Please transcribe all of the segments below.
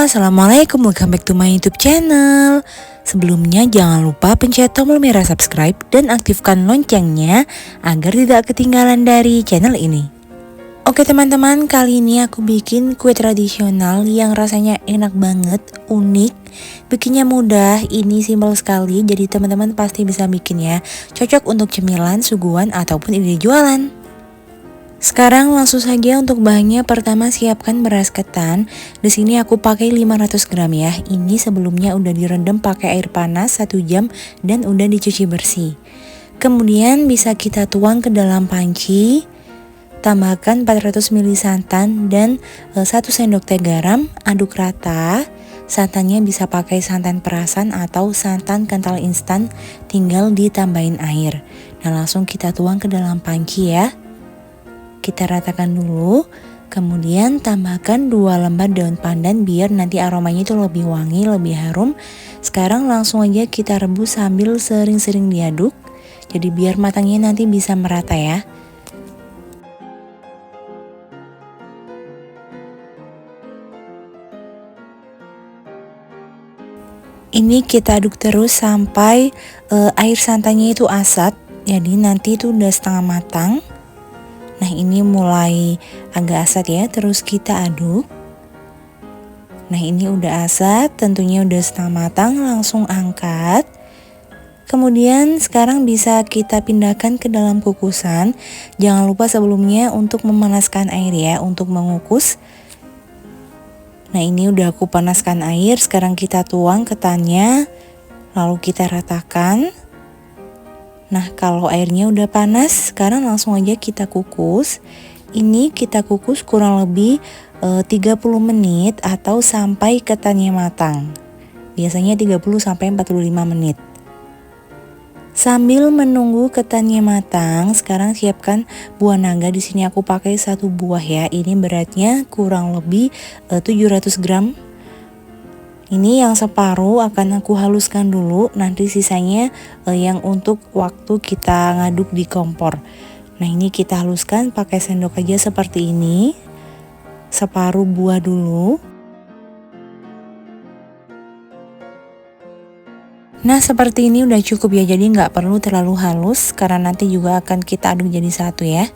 Assalamualaikum, welcome back to my YouTube channel. Sebelumnya jangan lupa pencet tombol merah subscribe dan aktifkan loncengnya agar tidak ketinggalan dari channel ini. Oke teman-teman, kali ini aku bikin kue tradisional yang rasanya enak banget, unik, bikinnya mudah, ini simpel sekali, jadi teman-teman pasti bisa bikin ya. Cocok untuk cemilan, suguhan, ataupun ide jualan. Sekarang langsung saja untuk bahannya. Pertama siapkan beras ketan. Di sini aku pakai 500 gram ya. Ini sebelumnya udah direndam pakai air panas 1 jam dan udah dicuci bersih. Kemudian bisa kita tuang ke dalam panci. Tambahkan 400 ml santan dan 1 sendok teh garam, aduk rata. Santannya bisa pakai santan perasan atau santan kental instan, tinggal ditambahin air. Nah, langsung kita tuang ke dalam panci ya. Kita ratakan dulu, kemudian tambahkan 2 lembar daun pandan biar nanti aromanya itu lebih wangi, lebih harum. Sekarang langsung aja kita rebus sambil sering-sering diaduk, jadi biar matangnya nanti bisa merata ya. Ini kita aduk terus sampai air santannya itu asat, jadi nanti itu udah setengah matang. Nah, ini mulai agak asat ya, terus kita aduk. Nah, ini udah asat, tentunya udah setengah matang, langsung angkat. Kemudian sekarang bisa kita pindahkan ke dalam kukusan. Jangan lupa sebelumnya untuk memanaskan air ya, untuk mengukus. Nah, ini udah aku panaskan air, sekarang kita tuang ketannya, lalu kita ratakan. Nah, kalau airnya udah panas, sekarang langsung aja kita kukus. Ini kita kukus kurang lebih 30 menit atau sampai ketannya matang. Biasanya 30 sampai 45 menit. Sambil menunggu ketannya matang, sekarang siapkan buah naga. Di sini aku pakai 1 buah ya. Ini beratnya kurang lebih 700 gram. Ini yang separuh akan aku haluskan dulu, nanti sisanya yang untuk waktu kita ngaduk di kompor. Nah, ini kita haluskan pakai sendok aja seperti ini. Separuh buah dulu. Nah, seperti ini udah cukup ya, jadi nggak perlu terlalu halus karena nanti juga akan kita aduk jadi satu ya.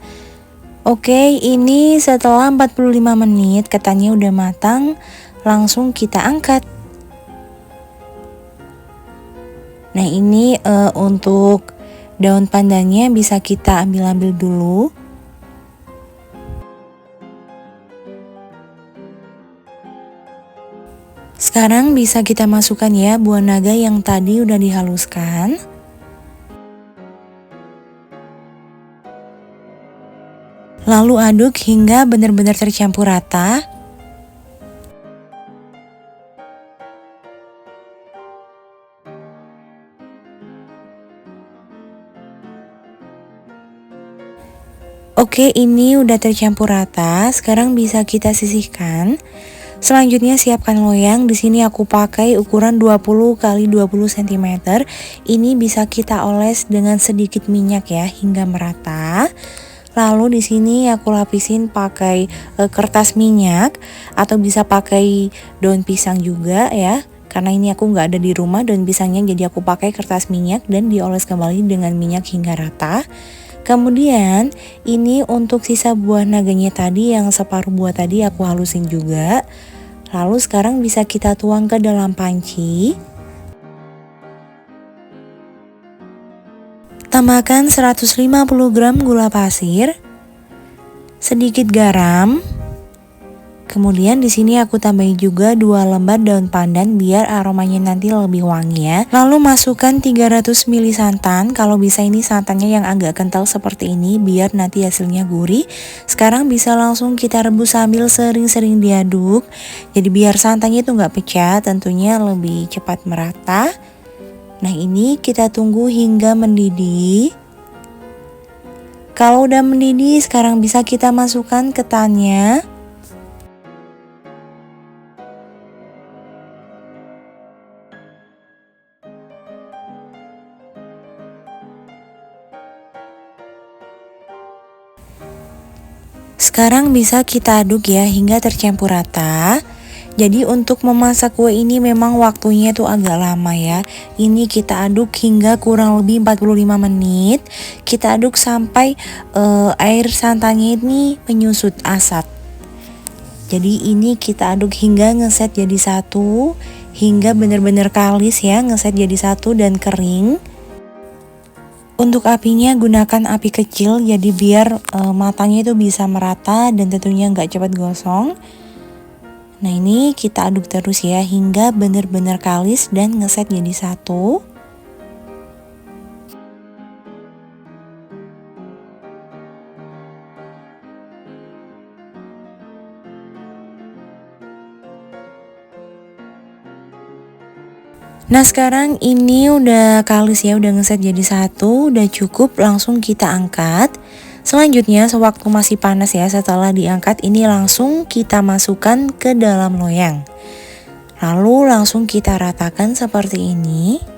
Oke, ini setelah 45 menit ketannya udah matang, langsung kita angkat. Nah, ini untuk daun pandannya bisa kita ambil dulu. Sekarang bisa kita masukkan ya buah naga yang tadi udah dihaluskan. Lalu aduk hingga benar-benar tercampur rata. Oke, ini udah tercampur rata. Sekarang bisa kita sisihkan. Selanjutnya siapkan loyang. Di sini aku pakai ukuran 20 x 20 cm. Ini bisa kita oles dengan sedikit minyak ya hingga merata. Lalu di sini aku lapisin pakai kertas minyak atau bisa pakai daun pisang juga ya. Karena ini aku nggak ada di rumah daun pisangnya, jadi aku pakai kertas minyak dan dioles kembali dengan minyak hingga rata. Kemudian ini untuk sisa buah naganya tadi, yang separuh buah tadi aku halusin juga. Lalu sekarang bisa kita tuang ke dalam panci. Tambahkan 150 gram gula pasir, sedikit garam. Kemudian di sini aku tambahin juga 2 lembar daun pandan biar aromanya nanti lebih wangi ya. Lalu masukkan 300 ml santan. Kalau bisa ini santannya yang agak kental seperti ini biar nanti hasilnya gurih. Sekarang bisa langsung kita rebus sambil sering-sering diaduk. Jadi biar santannya itu nggak pecah, tentunya lebih cepat merata. Nah, ini kita tunggu hingga mendidih. Kalau udah mendidih, sekarang bisa kita masukkan ketannya. Sekarang bisa kita aduk ya hingga tercampur rata. Jadi untuk memasak kue ini memang waktunya tuh agak lama ya. Ini kita aduk hingga kurang lebih 45 menit. Kita aduk sampai air santannya ini menyusut asat. Jadi ini kita aduk hingga ngeset jadi satu, hingga bener-bener kalis ya, ngeset jadi satu dan kering. Untuk apinya gunakan api kecil, jadi biar matangnya itu bisa merata dan tentunya nggak cepat gosong. Nah ini kita aduk terus ya hingga bener-bener kalis dan ngeset jadi satu. Nah sekarang ini udah kalis ya, udah ngeset jadi satu, udah cukup, langsung kita angkat. Selanjutnya sewaktu masih panas ya, setelah diangkat ini langsung kita masukkan ke dalam loyang. Lalu langsung kita ratakan seperti ini.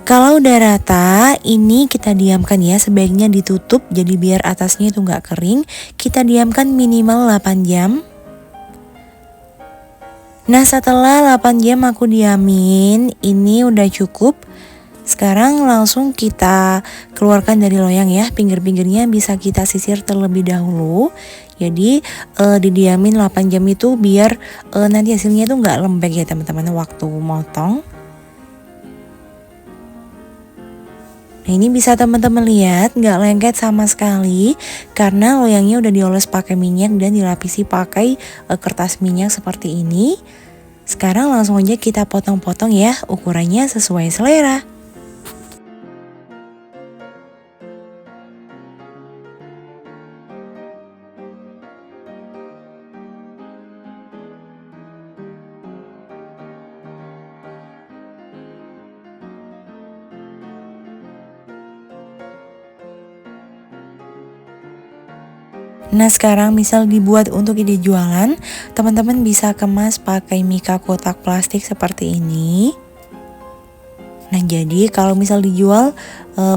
Kalau udah rata, ini kita diamkan ya, sebaiknya ditutup jadi biar atasnya itu nggak kering. Kita diamkan minimal 8 jam. Nah setelah 8 jam aku diamin, ini udah cukup. Sekarang langsung kita keluarkan dari loyang ya, pinggir-pinggirnya bisa kita sisir terlebih dahulu. Jadi didiamin 8 jam itu biar nanti hasilnya itu nggak lembek ya teman-teman waktu motong. Nah ini bisa teman-teman lihat nggak lengket sama sekali karena loyangnya udah dioles pakai minyak dan dilapisi pakai kertas minyak seperti ini. Sekarang langsung aja kita potong-potong ya, ukurannya sesuai selera. Nah sekarang misal dibuat untuk ide jualan, teman-teman bisa kemas pakai mika kotak plastik seperti ini. Nah jadi kalau misal dijual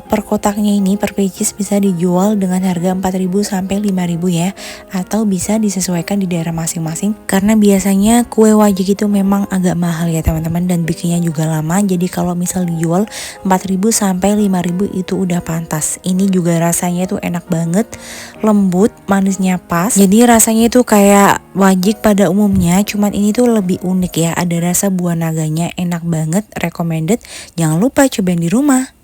per kotaknya ini, per pieces bisa dijual dengan harga 4.000 sampai 5.000 ya, atau bisa disesuaikan di daerah masing-masing karena biasanya kue wajik itu memang agak mahal ya teman-teman dan bikinnya juga lama. Jadi kalau misal dijual 4.000 sampai 5.000 itu udah pantas. Ini juga rasanya tuh enak banget, lembut, manisnya pas. Jadi rasanya itu kayak wajik pada umumnya, cuman ini tuh lebih unik ya, ada rasa buah naganya, enak banget, recommended. Jangan lupa cobain di rumah.